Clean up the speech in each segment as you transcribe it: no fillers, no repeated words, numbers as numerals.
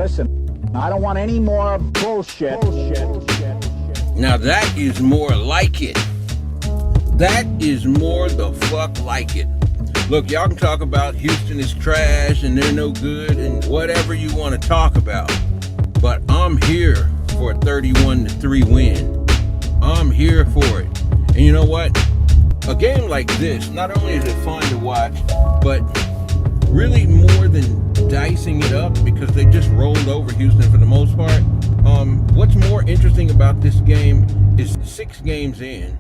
Listen, I don't want any more bullshit. Now that is more like it. That is more the fuck like it. Look, y'all can talk about Houston is trash and they're no good and whatever you want to talk about. But I'm here for a 31-3 win. I'm here for it. And you know what? A game like this, not only is it fun to watch, but really more than dicing it up because they just rolled over Houston for the most part. What's more interesting about this game is 6 games in,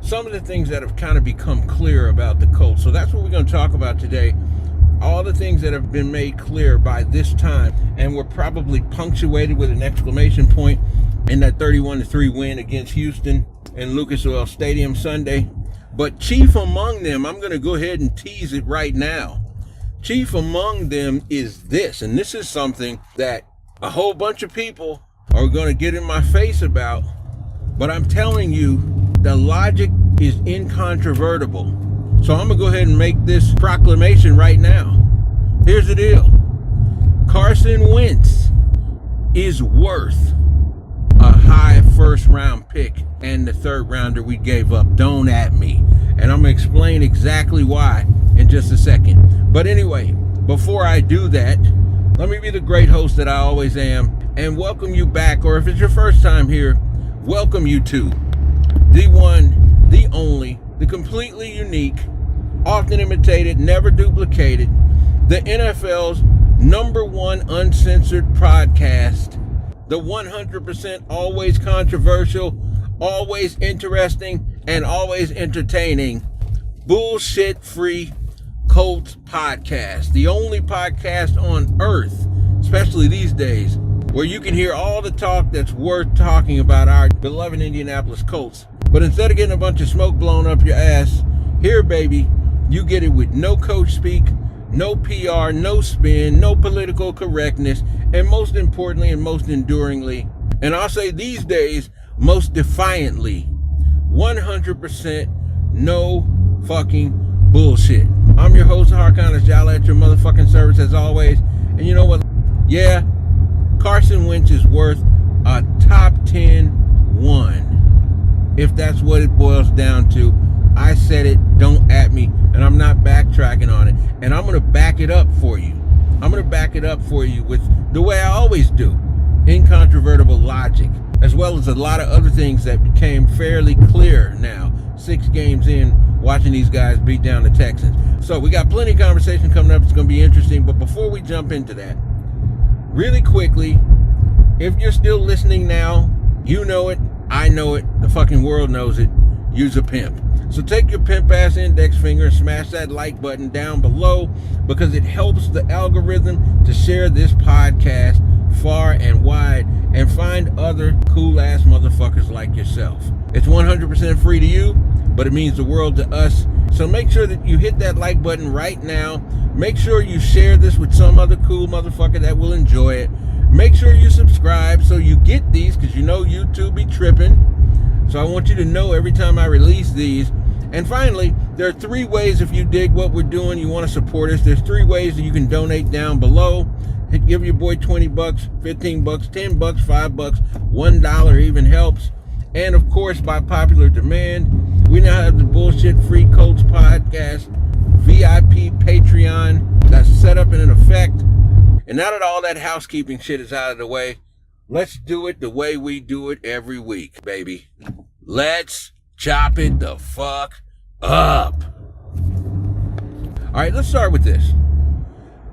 some of the things that have kind of become clear about the Colts. So that's what we're going to talk about today. All the things that have been made clear by this time, and were probably punctuated with an exclamation point in that 31-3 win against Houston in Lucas Oil Stadium Sunday. But chief among them, I'm going to go ahead and tease it right now. Chief among them is this, and this is something that a whole bunch of people are going to get in my face about, but I'm telling you, the logic is incontrovertible. So I'm going to go ahead and make this proclamation right now. Here's the deal. Carson Wentz is worth a high first round pick and the third rounder we gave up. Don't at me. And I'm going to explain exactly why in just a second. But anyway, before I do that, let me be the great host that I always am and welcome you back, or if it's your first time here, welcome you to the one, the only, the completely unique, often imitated, never duplicated, the NFL's #1 uncensored podcast, the 100% always controversial, always interesting, and always entertaining, bullshit-free Colts podcast. The only podcast on earth, especially these days, where you can hear all the talk that's worth talking about our beloved Indianapolis Colts. But instead of getting a bunch of smoke blown up your ass, here, baby, you get it with no coach speak, no PR, no spin, no political correctness, and most importantly and most enduringly, and I'll say these days, most defiantly, 100% no fucking bullshit. I'm your host, Harkon Ajala, at your motherfucking service as always. And you know what? Yeah, Carson Wentz is worth a top 10 1. If that's what it boils down to. I said it, don't at me, and I'm not backtracking on it. And I'm going to back it up for you. I'm going to back it up for you with the way I always do. Incontrovertible logic, as well as a lot of other things that became fairly clear now, 6 games in, watching these guys beat down the Texans. So we got plenty of conversation coming up. It's going to be interesting. But before we jump into that, really quickly, if you're still listening now, you know it, I know it, the fucking world knows it. Use a pimp. So take your pimp ass index finger and smash that like button down below, because it helps the algorithm to share this podcast far and wide and find other cool ass motherfuckers like yourself. It's 100% free to you, but it means the world to us. So make sure that you hit that like button right now. Make sure you share this with some other cool motherfucker that will enjoy it. Make sure you subscribe so you get these, because you know YouTube be tripping. So I want you to know every time I release these. And finally, there are 3 ways, if you dig what we're doing, you want to support us. There's 3 ways that you can donate down below. Give your boy $20, $15, $10, $5, $1 even helps. And of course, by popular demand, we now have the bullshit-free Colts podcast VIP Patreon that's set up and in effect. And now that all that housekeeping shit is out of the way, let's do it the way we do it every week, baby. Let's chop it the fuck up. All right, let's start with this.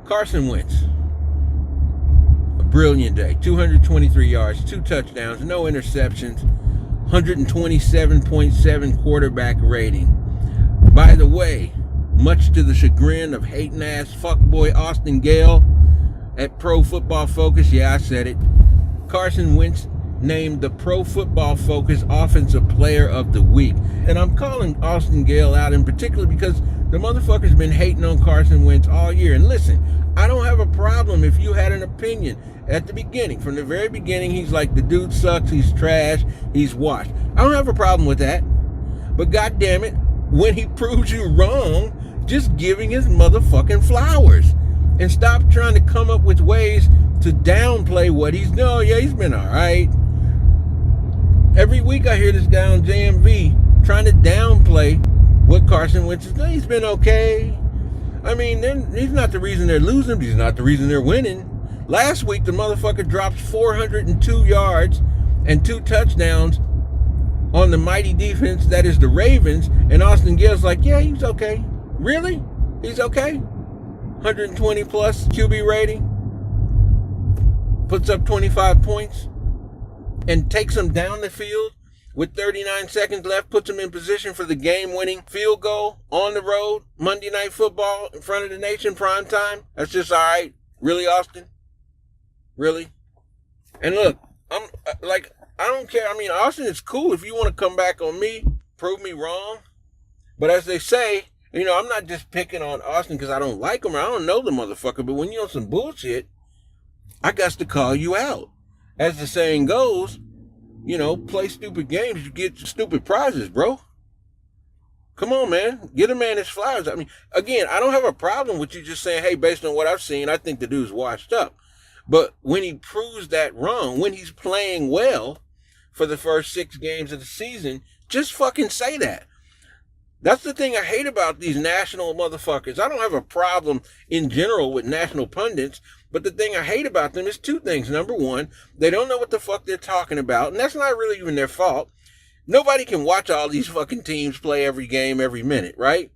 Carson Wentz. A brilliant day. 223 yards, 2 touchdowns, no interceptions, 127.7 quarterback rating. By the way, much to the chagrin of hating-ass fuckboy Austin Gale at Pro Football Focus, yeah, I said it, Carson Wentz named the Pro Football Focus Offensive Player of the Week. And I'm calling Austin Gale out in particular because the motherfucker's been hating on Carson Wentz all year. And listen, I don't have a problem if you had an opinion at the beginning. From the very beginning, he's like, the dude sucks, he's trash, he's washed. I don't have a problem with that. But goddamn it, when he proves you wrong, just giving his motherfucking flowers. And stop trying to come up with ways to downplay what he's done. Oh, yeah, he's been all right. Every week I hear this guy on JMV trying to downplay what Carson Wentz has done. He's been okay. I mean, he's not the reason they're losing, but he's not the reason they're winning. Last week, the motherfucker dropped 402 yards and 2 touchdowns on the mighty defense that is the Ravens, and Austin Gale's like, yeah, he's okay. Really? He's okay? 120 plus QB rating, puts up 25 points, and takes them down the field with 39 seconds left, puts them in position for the game-winning field goal on the road, Monday Night Football in front of the nation, prime time. That's just all right. Really, Austin? Really? And look, I'm like, I don't care. I mean, Austin is cool. If you want to come back on me, prove me wrong. But as they say, you know, I'm not just picking on Austin because I don't like him or I don't know the motherfucker. But when you're on some bullshit, I got to call you out. As the saying goes, you know, play stupid games, you get stupid prizes, bro. Come on, man. Get a man his flowers. I mean, again, I don't have a problem with you just saying, hey, based on what I've seen, I think the dude's washed up. But when he proves that wrong, when he's playing well for the first 6 games of the season, just fucking say that. That's the thing I hate about these national motherfuckers. I don't have a problem in general with national pundits, but the thing I hate about them is 2 things. Number one, they don't know what the fuck they're talking about, and that's not really even their fault. Nobody can watch all these fucking teams play every game, every minute, right?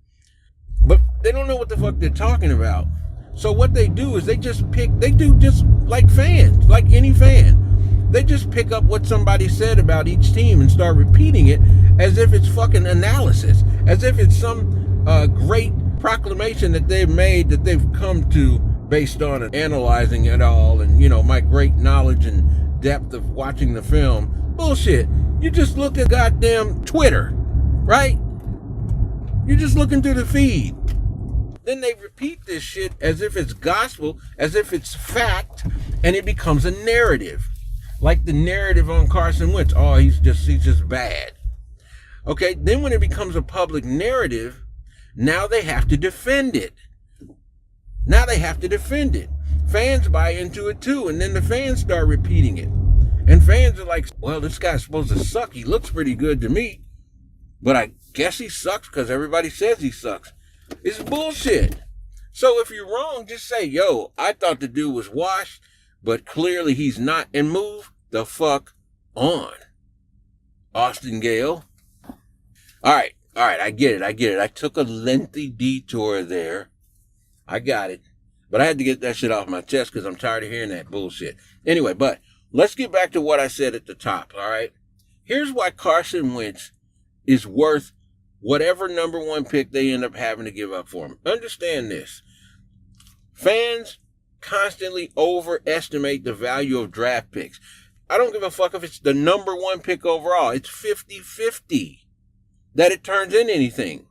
But they don't know what the fuck they're talking about. So what they do is they do just like fans, like any fan. They just pick up what somebody said about each team and start repeating it as if it's fucking analysis, as if it's some great proclamation that they've made, that they've come to based on it, analyzing it all, and, you know, my great knowledge and depth of watching the film. Bullshit. You just look at goddamn Twitter, right? You're just looking through the feed. Then they repeat this shit as if it's gospel, as if it's fact, and it becomes a narrative. Like the narrative on Carson Wentz. Oh, he's just bad. Okay, then when it becomes a public narrative, now they have to defend it. Fans buy into it too, and then the fans start repeating it. And fans are like, well, this guy's supposed to suck. He looks pretty good to me, but I guess he sucks because everybody says he sucks. It's bullshit. So if you're wrong, just say, yo, I thought the dude was washed, but clearly he's not, and move the fuck on. Austin Gale. All right, I get it. I took a lengthy detour there. I got it. But I had to get that shit off my chest because I'm tired of hearing that bullshit. Anyway, but let's get back to what I said at the top, all right? Here's why Carson Wentz is worth whatever number 1 pick they end up having to give up for him. Understand this. Fans constantly overestimate the value of draft picks. I don't give a fuck if it's the number 1 pick overall. It's 50-50 that it turns into anything.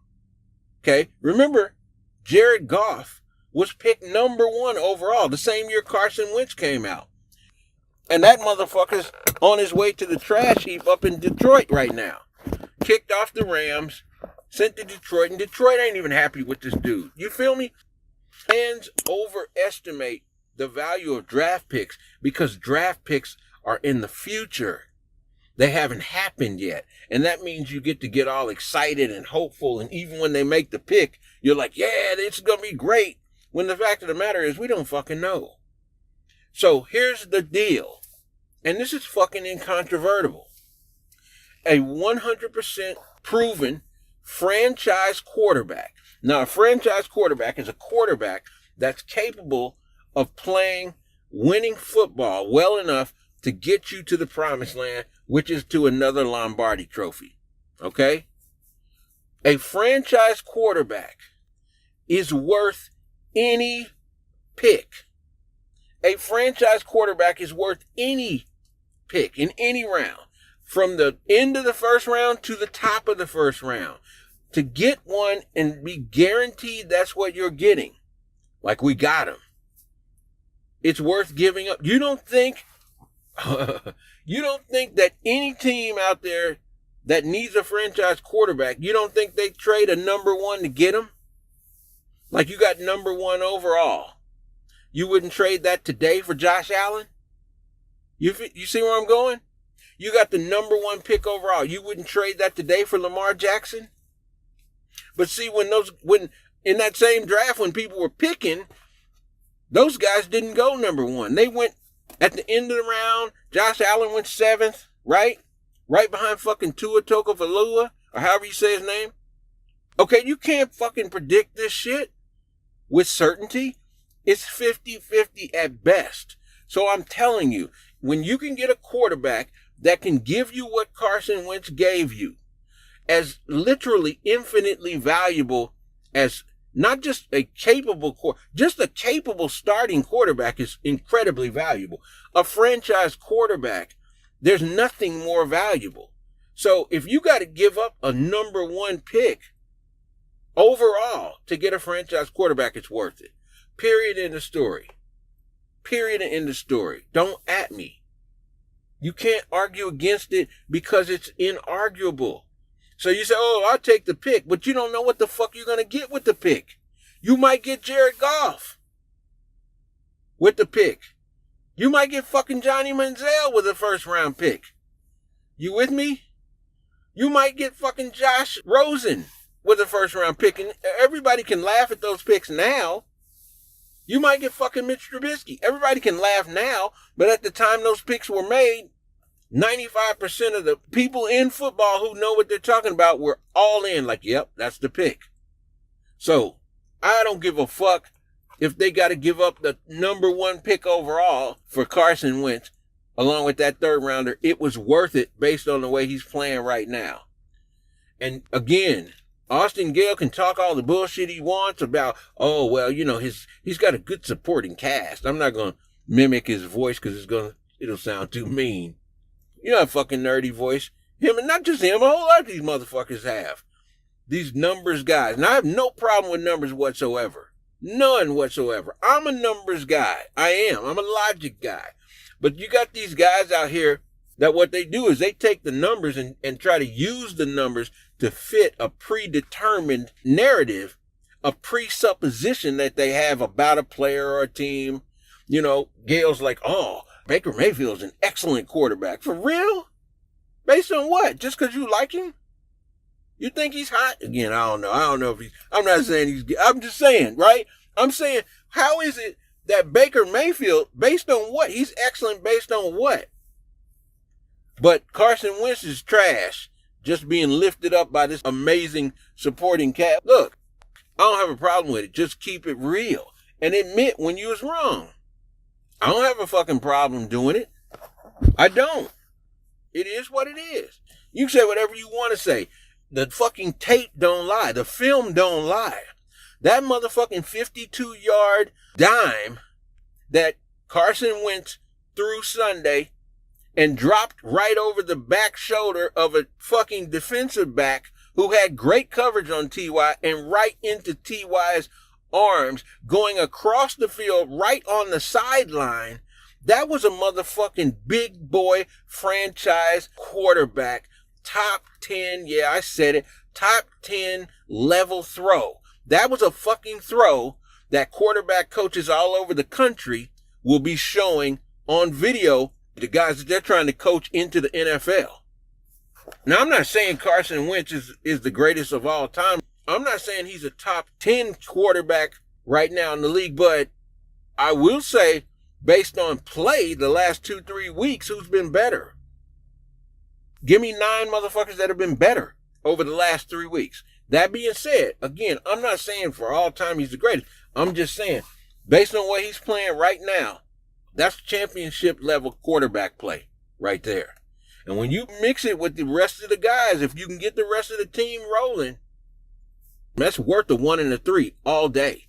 Okay? Remember, Jared Goff was picked number 1 overall the same year Carson Wentz came out. And that motherfucker's on his way to the trash heap up in Detroit right now. Kicked off the Rams, sent to Detroit, and Detroit ain't even happy with this dude. You feel me? Fans overestimate the value of draft picks because draft picks are in the future. They haven't happened yet. And that means you get to get all excited and hopeful. And even when they make the pick, you're like, yeah, this is going to be great. When the fact of the matter is, we don't fucking know. So here's the deal. And this is fucking incontrovertible. A 100% proven franchise quarterback. Now, a franchise quarterback is a quarterback that's capable of playing winning football well enough to get you to the promised land, which is to another Lombardi trophy. Okay? A franchise quarterback is worth any pick. A franchise quarterback is worth any pick in any round. From the end of the first round to the top of the first round. To get one and be guaranteed that's what you're getting. Like we got him. It's worth giving up. You don't think that any team out there that needs a franchise quarterback, you don't think they trade a number 1 to get him? Like you got number 1 overall. You wouldn't trade that today for Josh Allen? You see where I'm going? You got the number 1 pick overall. You wouldn't trade that today for Lamar Jackson? But see, when in that same draft, when people were picking, those guys didn't go number 1. They went at the end of the round. Josh Allen went 7th, right? Right behind fucking Tua Tagovailoa, or however you say his name. Okay, you can't fucking predict this shit with certainty. It's 50-50 at best. So I'm telling you, when you can get a quarterback that can give you what Carson Wentz gave you, as literally infinitely valuable as not just a capable just a capable starting quarterback is incredibly valuable. A franchise quarterback, there's nothing more valuable. So if you got to give up a number 1 pick overall to get a franchise quarterback, it's worth it. Period. End of story. Period and end of story. Don't at me. You can't argue against it because it's inarguable. So you say, oh, I'll take the pick, but you don't know what the fuck you're going to get with the pick. You might get Jared Goff with the pick. You might get fucking Johnny Manziel with a first round pick. You with me? You might get fucking Josh Rosen with a first round pick. And everybody can laugh at those picks now. You might get fucking Mitch Trubisky. Everybody can laugh now, but at the time those picks were made, 95% of the people in football who know what they're talking about were all in, like, yep, that's the pick. So, I don't give a fuck if they got to give up the number 1 pick overall for Carson Wentz, along with that 3rd rounder. It was worth it based on the way he's playing right now. And again, Austin Gale can talk all the bullshit he wants about, oh, well, you know, he's got a good supporting cast. I'm not going to mimic his voice because it'll sound too mean. You know, a fucking nerdy voice. Him, and not just him, a whole lot of these motherfuckers have. These numbers guys. And I have no problem with numbers whatsoever. None whatsoever. I'm a numbers guy. I am. I'm a logic guy. But you got these guys out here that what they do is they take the numbers and try to use the numbers to fit a predetermined narrative, a presupposition that they have about a player or a team. You know, Gale's like, oh, Baker Mayfield's an excellent quarterback. For real? Based on what? Just because you like him? You think he's hot? Again, I don't know. I don't know if I'm not saying I'm just saying, right? I'm saying, how is it that Baker Mayfield, based on what? He's excellent based on what? But Carson Wentz is trash, just being lifted up by this amazing supporting cast. Look, I don't have a problem with it. Just keep it real and admit when you was wrong. I don't have a fucking problem doing it. I don't. It is what it is. You can say whatever you want to say. The fucking tape don't lie. The film don't lie. That motherfucking 52-yard dime that Carson Wentz threw Sunday and dropped right over the back shoulder of a fucking defensive back who had great coverage on T.Y. and right into T.Y.'s arms, going across the field right on the sideline. That was a motherfucking big boy franchise quarterback. Top 10, yeah, I said it, top 10 level throw. That was a fucking throw that quarterback coaches all over the country will be showing on video, the guys that they're trying to coach into the NFL. Now, I'm not saying Carson Wentz is the greatest of all time. I'm not saying he's a top 10 quarterback right now in the league, but I will say, based on play the last 2-3 weeks, who's been better? Give me 9 motherfuckers that have been better over the last 3 weeks. That being said, again, I'm not saying for all time he's the greatest. I'm just saying, based on what he's playing right now, that's championship level quarterback play right there. And when you mix it with the rest of the guys, if you can get the rest of the team rolling, that's worth the 1 and the 3 all day.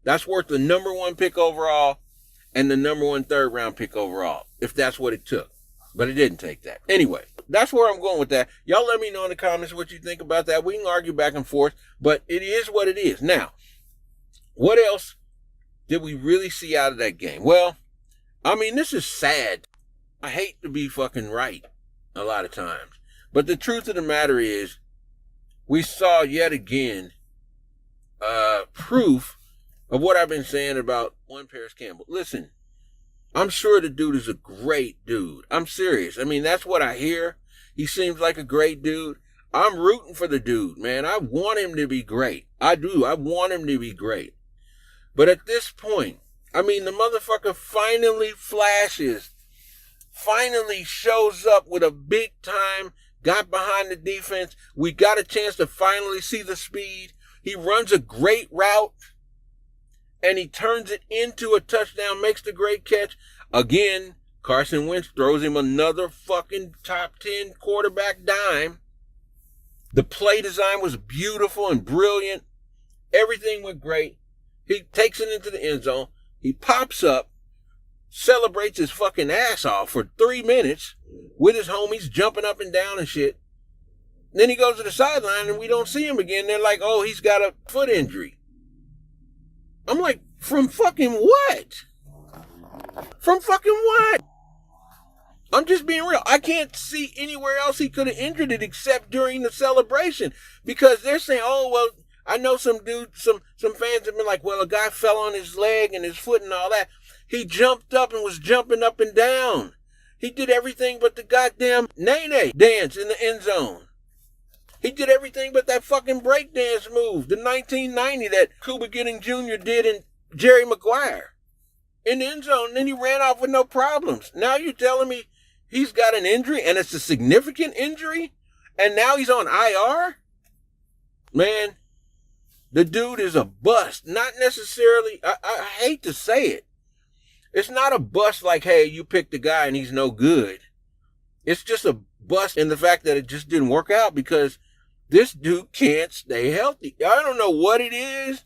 That's worth the number 1 pick overall and the number 1 third round pick overall, if that's what it took. But it didn't take that. Anyway, that's where I'm going with that. Y'all let me know in the comments what you think about that. We can argue back and forth, but it is what it is. Now, what else did we really see out of that game? Well, I mean, this is sad. I hate to be fucking right a lot of times. But the truth of the matter is, we saw yet again proof of what I've been saying about one Paris Campbell. Listen, I'm sure the dude is a great dude. I'm serious. I mean, that's what I hear. He seems like a great dude. I'm rooting for the dude, man. I want him to be great. I do. I want him to be great. But at this point, I mean, the motherfucker finally flashes, finally shows up with a big time, got behind the defense. We got a chance to finally see the speed. He runs a great route, and he turns it into a touchdown, makes the great catch. Again, Carson Wentz throws him another fucking top 10 quarterback dime. The play design was beautiful and brilliant. Everything went great. He takes it into the end zone. He pops up, celebrates his fucking ass off for 3 minutes with his homies jumping up and down and shit. Then he goes to the sideline and we don't see him again. They're like, oh, he's got a foot injury. I'm like, from fucking what? From fucking what? I'm just being real. I can't see anywhere else he could have injured it except during the celebration, because they're saying, oh, well, I know some dudes, some fans have been like, well, a guy fell on his leg and his foot and all that. He jumped up and was jumping up and down. He did everything but the goddamn nay-nay dance in the end zone. He did everything but that fucking breakdance move, the 1990 that Cuba Gooding Jr. did in Jerry Maguire in the end zone. And then he ran off with no problems. Now you're telling me he's got an injury and it's a significant injury and now he's on IR? Man, the dude is a bust. Not necessarily, I hate to say it. It's not a bust like, hey, you picked a guy and he's no good. It's just a bust in the fact that it just didn't work out because this dude can't stay healthy. I don't know what it is,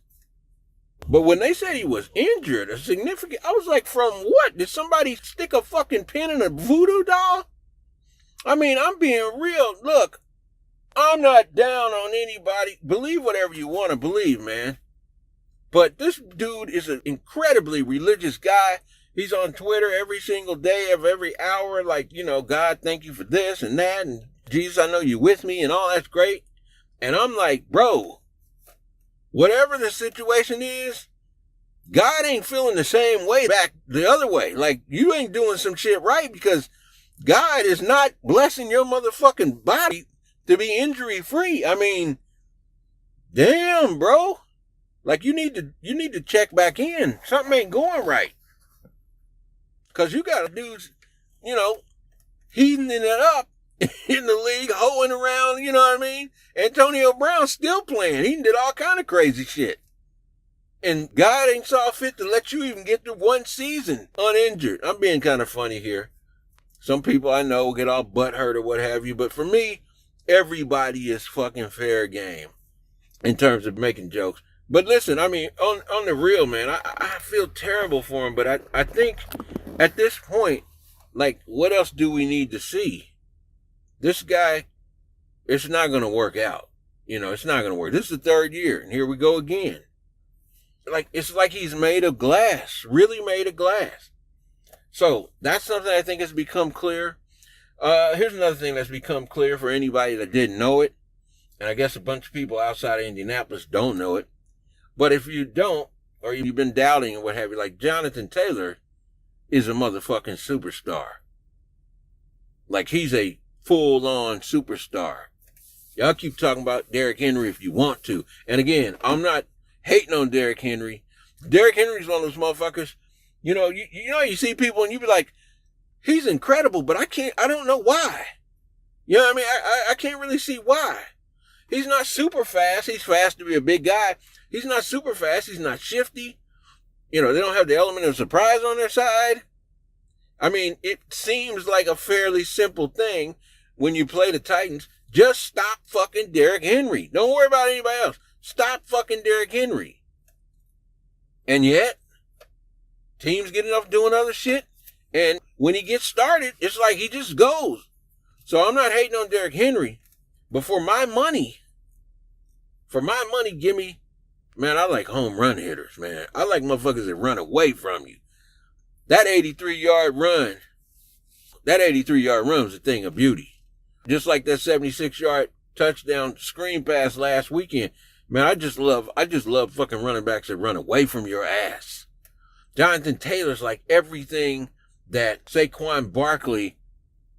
but when they said he was injured, a significant, I was like, from what? Did somebody stick a fucking pin in a voodoo doll? I mean, I'm being real. Look, I'm not down on anybody. Believe whatever you want to believe, man. But this dude is an incredibly religious guy. He's on Twitter every single day of every hour, like, you know, God, thank you for this and that, and Jesus, I know you're with me, and all that's great. And I'm like, bro, whatever the situation is, God ain't feeling the same way back the other way. Like, you ain't doing some shit right because God is not blessing your motherfucking body to be injury-free. I mean, damn, bro. Like, you need to check back in. Something ain't going right. Because you got dudes, you know, heating it up in the league, hoeing around, you know what I mean? Antonio Brown still playing. He did all kind of crazy shit. And God ain't saw fit to let you even get through one season uninjured. I'm being kind of funny here. Some people I know will get all butthurt or what have you. But for me, everybody is fucking fair game in terms of making jokes. But listen, I mean, on the real, man, I feel terrible for him. But I think at this point, like, what else do we need to see? This guy, it's not going to work out. You know, it's not going to work. This is the third year, and here we go again. Like, it's like he's made of glass, really made of glass. So that's something I think has become clear. Here's another thing that's become clear for anybody that didn't know it. And I guess a bunch of people outside of Indianapolis don't know it. But if you don't, or you've been doubting and what have you, like, Jonathan Taylor is a motherfucking superstar. Like, he's a full-on superstar. Y'all keep talking about Derrick Henry if you want to. And again, I'm not hating on Derrick Henry. Derrick Henry's one of those motherfuckers, you know, you see people and you be like, he's incredible, but I don't know why. You know what I mean? I can't really see why. He's not super fast. He's fast to be a big guy. He's not super fast. He's not shifty. You know, they don't have the element of surprise on their side. I mean, it seems like a fairly simple thing when you play the Titans. Just stop fucking Derrick Henry. Don't worry about anybody else. Stop fucking Derrick Henry. And yet, teams get enough doing other shit. And when he gets started, it's like he just goes. So I'm not hating on Derrick Henry. But for my money, give me, man, I like home run hitters, man. I like motherfuckers that run away from you. That 83-yard run was a thing of beauty. Just like that 76-yard touchdown screen pass last weekend. Man, I just love fucking running backs that run away from your ass. Jonathan Taylor's like everything that Saquon Barkley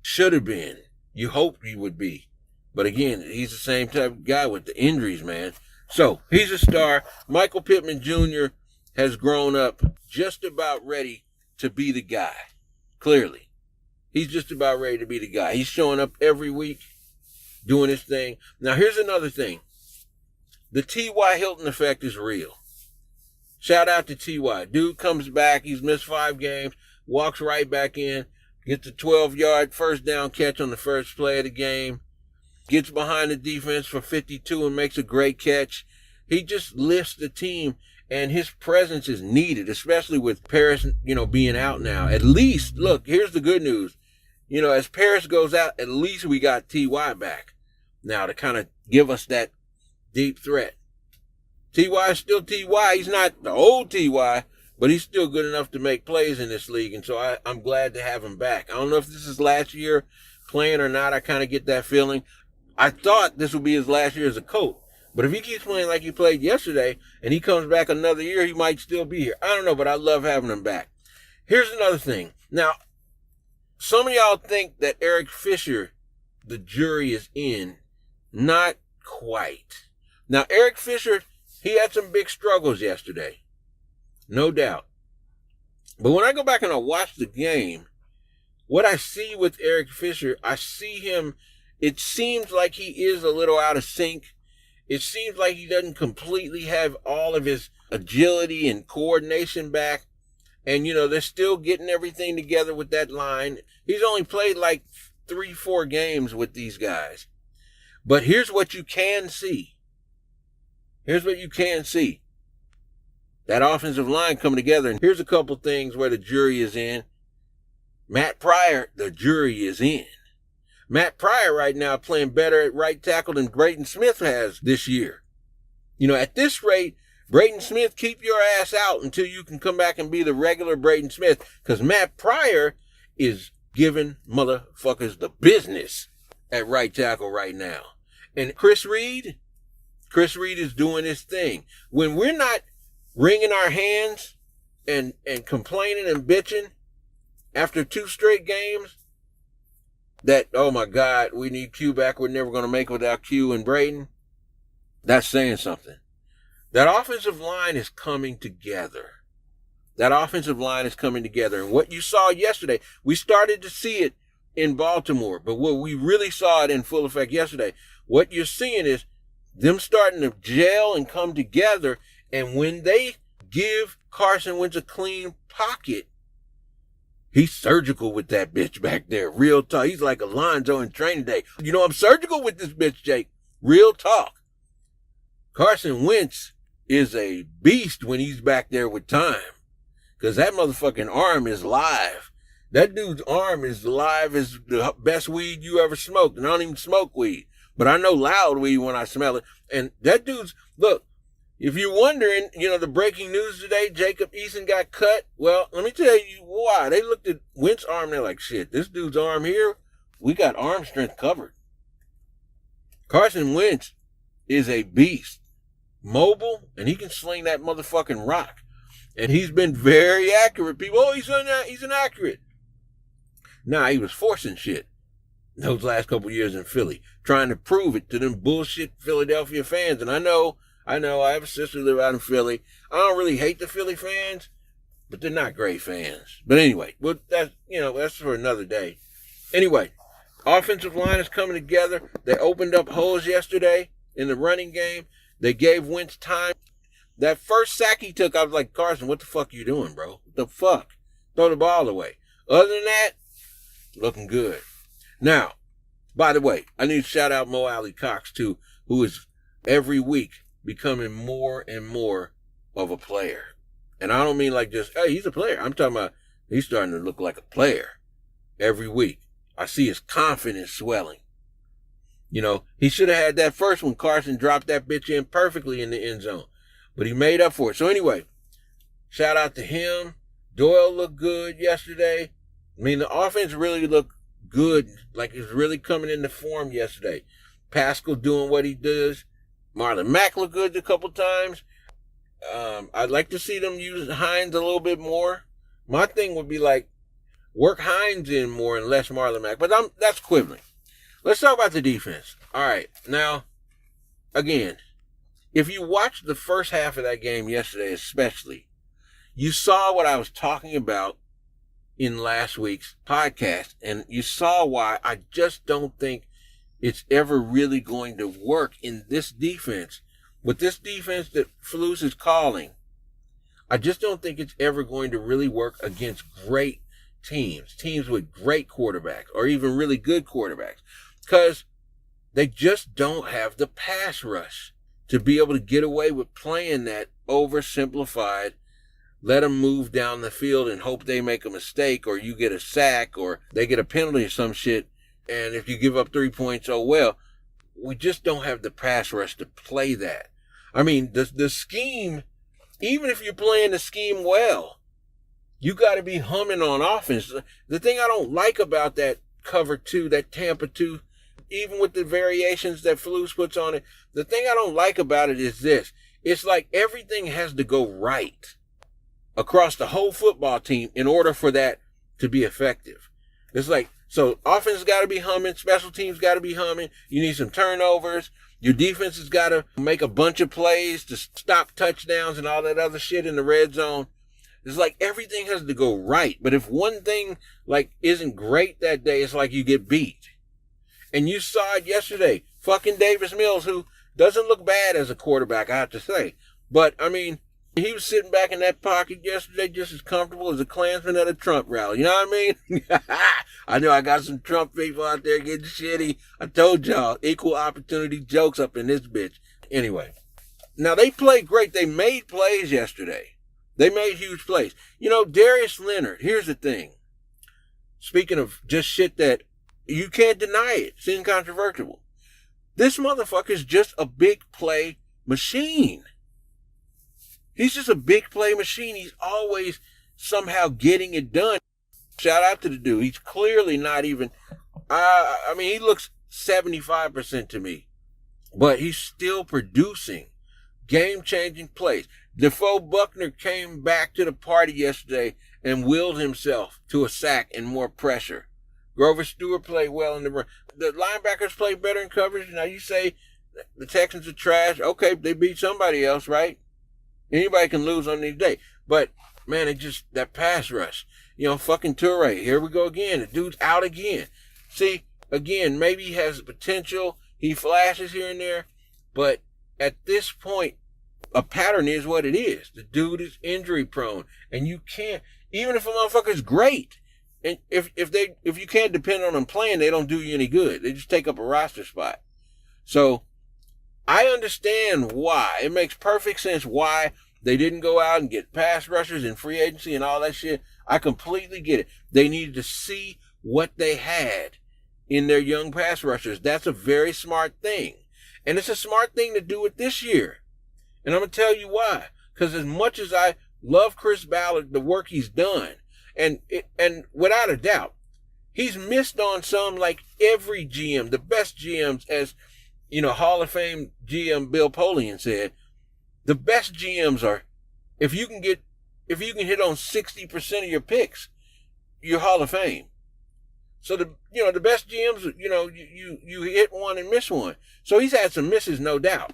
should have been. You hoped he would be. But again, he's the same type of guy with the injuries, man. So, he's a star. Michael Pittman Jr. has grown up just about ready to be the guy. Clearly. He's just about ready to be the guy. He's showing up every week, doing his thing. Now, here's another thing. The T.Y. Hilton effect is real. Shout out to T.Y. Dude comes back. He's missed 5 games. Walks right back in. Gets a 12-yard first down catch on the first play of the game. Gets behind the defense for 52 and makes a great catch. He just lifts the team, and his presence is needed, especially with Paris, being out now. At least, look, here's the good news. As Paris goes out, at least we got T.Y. back now to kind of give us that deep threat. T.Y. is still T.Y. He's not the old T.Y., but he's still good enough to make plays in this league, and so I'm glad to have him back. I don't know if this is last year playing or not. I kind of get that feeling. I thought this would be his last year as a Colt, but if he keeps playing like he played yesterday and he comes back another year, he might still be here. I don't know, but I love having him back. Here's another thing. Now, some of y'all think that Eric Fisher, the jury is in. Not quite. Now, Eric Fisher, he had some big struggles yesterday. No doubt. But when I go back and I watch the game, what I see with Eric Fisher, I see him, it seems like he is a little out of sync. It seems like he doesn't completely have all of his agility and coordination back. And, they're still getting everything together with that line. He's only played like 3-4 games with these guys. But here's what you can see. Here's what you can see. That offensive line coming together. And here's a couple things where the jury is in. Matt Pryor, the jury is in. Matt Pryor right now playing better at right tackle than Braden Smith has this year. At this rate, Braden Smith, keep your ass out until you can come back and be the regular Braden Smith. Because Matt Pryor is giving motherfuckers the business at right tackle right now. And Chris Reed is doing his thing. When we're not wringing our hands and complaining and bitching after 2 straight games, that, oh my God, we need Q back. We're never going to make it without Q and Braden. That's saying something. That offensive line is coming together. That offensive line is coming together. And what you saw yesterday, we started to see it in Baltimore. But what we really saw it in full effect yesterday, what you're seeing is them starting to gel and come together. And when they give Carson Wentz a clean pocket, he's surgical with that bitch back there. Real talk. He's like Alonzo in training day. I'm surgical with this bitch, Jake. Real talk. Carson Wentz is a beast when he's back there with time. Because that motherfucking arm is live. That dude's arm is live as the best weed you ever smoked. And I don't even smoke weed. But I know loud weed when I smell it. And that dude's, look, if you're wondering, the breaking news today, Jacob Eason got cut. Well, let me tell you why. They looked at Wentz's arm, they're like, shit, this dude's arm here, we got arm strength covered. Carson Wentz is a beast. Mobile, and he can sling that motherfucking rock. And he's been very accurate. People, he's inaccurate. Nah, he was forcing shit those last couple years in Philly, trying to prove it to them bullshit Philadelphia fans. And I know, I have a sister who lives out in Philly. I don't really hate the Philly fans, but they're not great fans. But anyway, that's for another day. Anyway, offensive line is coming together. They opened up holes yesterday in the running game. They gave Wentz time. That first sack he took, I was like, Carson, what the fuck you doing, bro? What the fuck? Throw the ball away. Other than that, looking good. Now, by the way, I need to shout out Mo Alley Cox, too, who is every week becoming more and more of a player. And I don't mean like just, hey, he's a player. I'm talking about he's starting to look like a player every week. I see his confidence swelling. He should have had that first one. Carson dropped that bitch in perfectly in the end zone. But he made up for it. So anyway, shout out to him. Doyle looked good yesterday. I mean, the offense really looked good. Like it's really coming into form yesterday. Pascal doing what he does. Marlon Mack looked good a couple times. I'd like to see them use Hines a little bit more. My thing would be like, work Hines in more and less Marlon Mack. But that's quibbling. Let's talk about the defense. All right. Now, again, if you watched the first half of that game yesterday especially, you saw what I was talking about in last week's podcast, and you saw why I just don't think it's ever really going to work in this defense. With this defense that Flus is calling, I just don't think it's ever going to really work against great teams with great quarterbacks or even really good quarterbacks, because they just don't have the pass rush to be able to get away with playing that oversimplified, let them move down the field and hope they make a mistake or you get a sack or they get a penalty or some shit. And if you give up 3 points, oh well. We just don't have the pass rush to play that. I mean, the scheme, even if you're playing the scheme well, you got to be humming on offense. The thing I don't like about that cover 2, that Tampa 2, even with the variations that Flus puts on it, the thing I don't like about it is this. It's like everything has to go right across the whole football team in order for that to be effective. It's like, so offense got to be humming, special teams got to be humming, you need some turnovers, your defense has got to make a bunch of plays to stop touchdowns and all that other shit in the red zone. It's like everything has to go right. But if one thing like isn't great that day, it's like you get beat. And you saw it yesterday. Fucking Davis Mills, who doesn't look bad as a quarterback, I have to say. But, I mean, he was sitting back in that pocket yesterday just as comfortable as a Klansman at a Trump rally. You know what I mean? I know I got some Trump people out there getting shitty. I told y'all, equal opportunity jokes up in this bitch. Anyway, now they played great. They made plays yesterday. They made huge plays. You know, Darius Leonard, here's the thing. Speaking of just shit that you can't deny it, it's incontrovertible. This motherfucker's just a big play machine. He's just a big play machine. He's always somehow getting it done. Shout out to the dude. He's clearly not even, I mean, he looks 75% to me, but he's still producing game-changing plays. Defoe Buckner came back to the party yesterday and willed himself to a sack and more pressure. Grover Stewart played well in the run. The linebackers played better in coverage. Now you say the Texans are trash. Okay, they beat somebody else, right? Anybody can lose on these days. But, man, it just, that pass rush. You know, fucking Toure, here we go again. The dude's out again. See, again, maybe he has the potential. He flashes here and there. But at this point, a pattern is what it is. The dude is injury prone. And you can't, even if a motherfucker's great, and if you can't depend on them playing, they don't do you any good. They just take up a roster spot. So, I understand why. It makes perfect sense why they didn't go out and get pass rushers in free agency and all that shit. I completely get it. They needed to see what they had in their young pass rushers. That's a very smart thing. And it's a smart thing to do it this year. And I'm going to tell you why. Because as much as I love Chris Ballard, the work he's done, and without a doubt, he's missed on some like every GM, the best GMs, as you know, Hall of Fame GM Bill Polian said, the best GMs are, if you can hit on 60% of your picks, you're Hall of Fame. So the best GMs, you hit one and miss one. So he's had some misses, no doubt.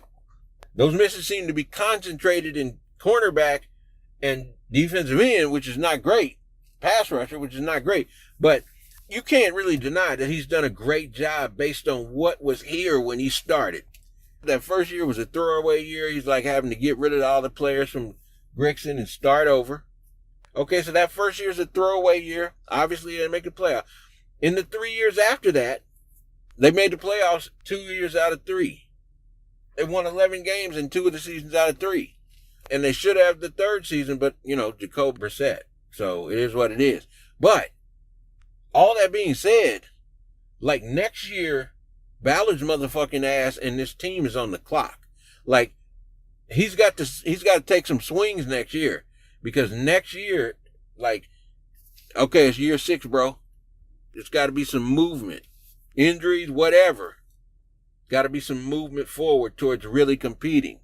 Those misses seem to be concentrated in cornerback and defensive end, which is not great. Pass rusher, which is not great. But you can't really deny that he's done a great job based on what was here when he started. That first year was a throwaway year. He's like having to get rid of all the players from Grixon and start over. Okay, so that first year is a throwaway year. Obviously, they didn't make the playoffs. In the 3 years after that, they made the playoffs 2 years out of 3. They won 11 games in 2 of the seasons out of 3. And they should have the third season, but, Jacob Brissett. So it is what it is. But all that being said, like next year, Ballard's motherfucking ass and this team is on the clock. Like he's got to take some swings next year, because next year, like, okay, it's year 6, bro. It's got to be some movement, injuries, whatever. got to be some movement forward towards really competing.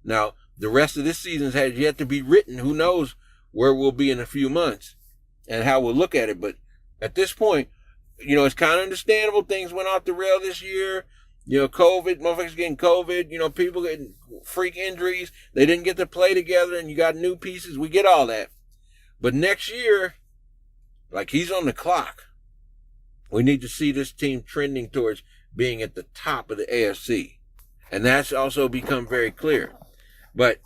Now, the rest of this season has yet to be written. Who knows where we'll be in a few months and how we'll look at it. But at this point, it's kind of understandable. Things went off the rail this year. COVID, motherfuckers getting COVID, people getting freak injuries. They didn't get to play together, and you got new pieces. We get all that. But next year, like, he's on the clock. We need to see this team trending towards being at the top of the AFC. And that's also become very clear. But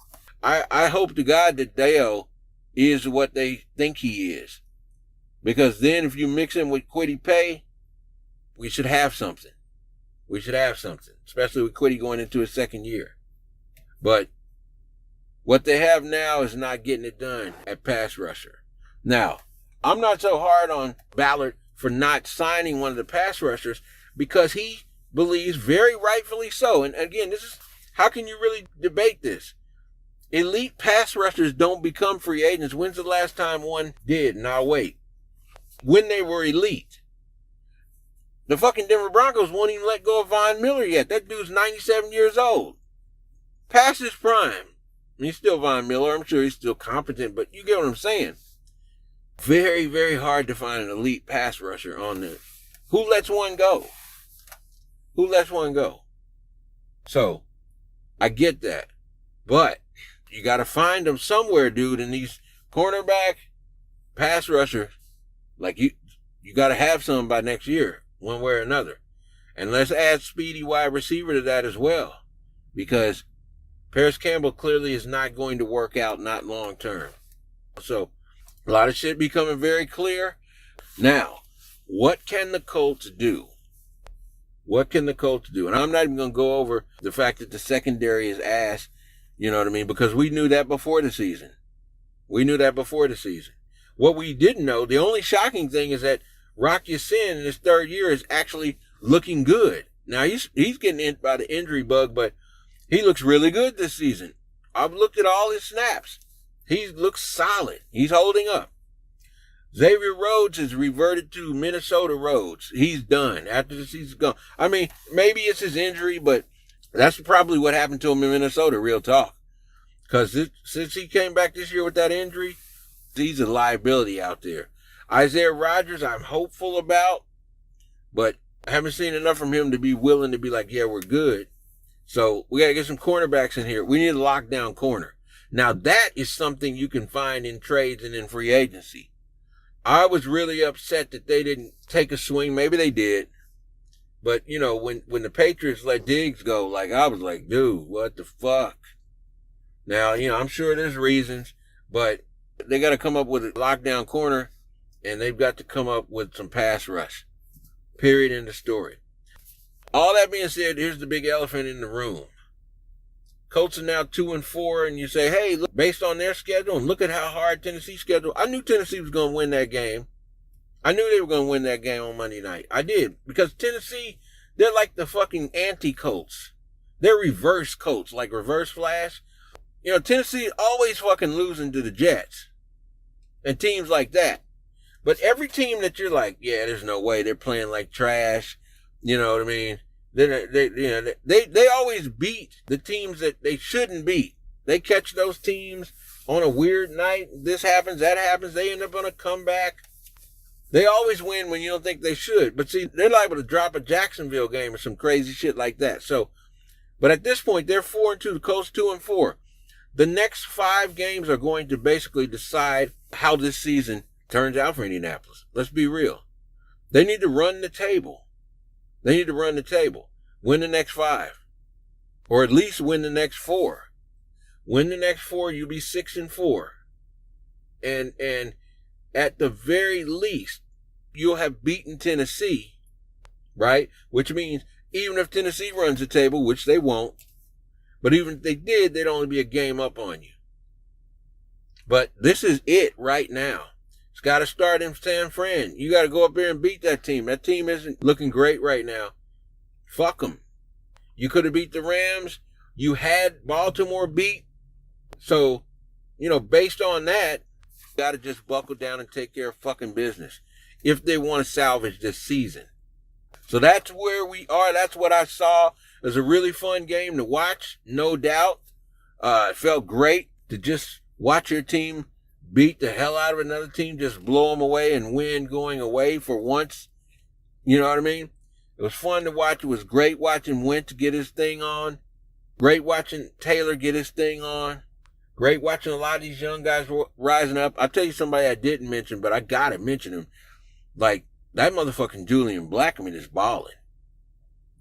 I hope to God that Dale is what they think he is. Because then if you mix him with Kwity Paye, we should have something. We should have something, especially with Kwity going into his second year. But what they have now is not getting it done at pass rusher. Now, I'm not so hard on Ballard for not signing one of the pass rushers because he believes, very rightfully so, and again, this is, how can you really debate this? Elite pass rushers don't become free agents. When's the last time one did? And I'll wait. When they were elite. The fucking Denver Broncos won't even let go of Von Miller yet. That dude's 97 years old. Past his prime. He's still Von Miller. I'm sure he's still competent, but you get what I'm saying. Very, very hard to find an elite pass rusher on this. Who lets one go? Who lets one go? So, I get that. But you got to find them somewhere, dude, in these cornerback pass rushers. Like, you got to have some by next year, one way or another. And let's add speedy wide receiver to that as well. Because Paris Campbell clearly is not going to work out, not long term. So, a lot of shit becoming very clear. Now, what can the Colts do? What can the Colts do? And I'm not even going to go over the fact that the secondary is ass, you know what I mean? Because we knew that before the season. What we didn't know, the only shocking thing is that Rock Ya-Sin in his third year is actually looking good. Now, he's getting in by the injury bug, but he looks really good this season. I've looked at all his snaps. He looks solid. He's holding up. Xavier Rhodes has reverted to Minnesota Rhodes. He's done after the season's gone. I mean, maybe it's his injury, but that's probably what happened to him in Minnesota, real talk. Because since he came back this year with that injury, he's a liability out there. Isaiah Rodgers, I'm hopeful about, but I haven't seen enough from him to be willing to be like, yeah, we're good. So we got to get some cornerbacks in here. We need a lockdown corner. Now, that is something you can find in trades and in free agency. I was really upset that they didn't take a swing. Maybe they did. But, when the Patriots let Diggs go, like, I was like, dude, what the fuck? Now, I'm sure there's reasons, but they got to come up with a lockdown corner, and they've got to come up with some pass rush. Period, end of story. All that being said, here's the big elephant in the room. Colts are now 2-4, and you say, hey, look, based on their schedule, and look at how hard Tennessee's schedule. I knew Tennessee was going to win that game. I knew they were going to win that game on Monday night. I did. Because Tennessee, they're like the fucking anti-Colts. They're reverse Colts, like Reverse Flash. Tennessee always fucking losing to the Jets. And teams like that. But every team that you're like, yeah, there's no way, they're playing like trash. You know what I mean? They always beat the teams that they shouldn't beat. They catch those teams on a weird night. This happens, that happens. They end up on a comeback. They always win when you don't think they should. But see, they're liable to drop a Jacksonville game or some crazy shit like that. So, but at this point, they're 4-2. The Colts 2-4. The next 5 games are going to basically decide how this season turns out for Indianapolis. Let's be real. They need to run the table. Win the next 5. Or at least win the next 4. Win the next 4, you'll be 6-4. And at the very least, you'll have beaten Tennessee, right? Which means even if Tennessee runs the table, which they won't, but even if they did, they'd only be a game up on you. But this is it right now. It's got to start in San Fran. You got to go up there and beat that team. That team isn't looking great right now. Fuck them. You could have beat the Rams. You had Baltimore beat. So, based on that, you got to just buckle down and take care of fucking business if they want to salvage this season. So that's where we are. That's what I saw. It was a really fun game to watch, no doubt. It felt great to just watch your team beat the hell out of another team, just blow them away and win going away for once. You know what I mean? It was fun to watch. It was great watching Wentz get his thing on. Great watching Taylor get his thing on. Great watching a lot of these young guys rising up. I'll tell you somebody I didn't mention, but I gotta mention him. Like, that motherfucking Julian Blackman is balling.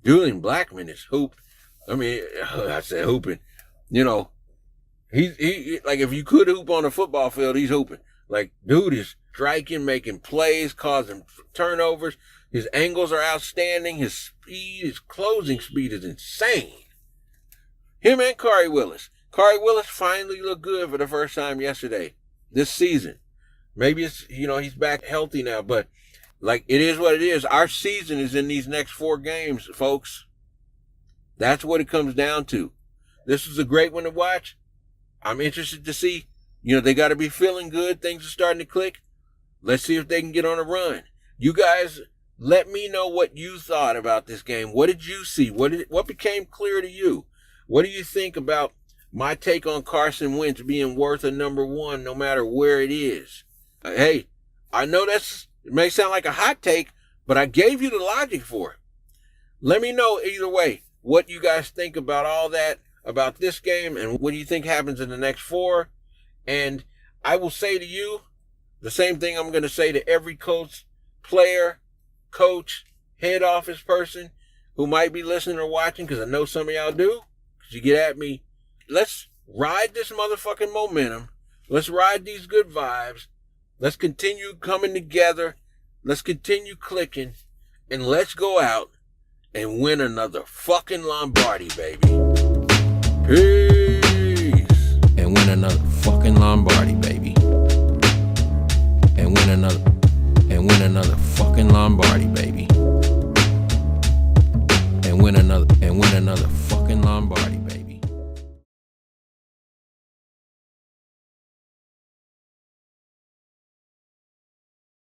Julian Blackman is hoop. I mean, I said hooping. You know, he like, if you could hoop on a football field, he's hooping. Like, dude is striking, making plays, causing turnovers. His angles are outstanding. His speed, his closing speed is insane. Him and Khari Willis. Khari Willis finally looked good for the first time yesterday, this season. Maybe it's, you know, he's back healthy now, but like, it is what it is. Our season is in these next 4 games, folks. That's what it comes down to. This is a great one to watch. I'm interested to see, you know, they got to be feeling good. Things are starting to click. Let's see if they can get on a run. You guys, let me know what you thought about this game. What did you see? What became clear to you? What do you think about my take on Carson Wentz being worth a number 1 no matter where it is? Hey, I know it may sound like a hot take, but I gave you the logic for it. Let me know either way what you guys think about all that, about this game, and what do you think happens in the next 4. And I will say to you the same thing I'm going to say to every Colts player, coach, head office person who might be listening or watching, because I know some of y'all do, because you get at me. Let's ride this motherfucking momentum. Let's ride these good vibes. Let's continue coming together. Let's continue clicking. And let's go out and win another fucking Lombardi, baby. Peace. And win another fucking Lombardi, baby. And win another fucking Lombardi, baby. And win another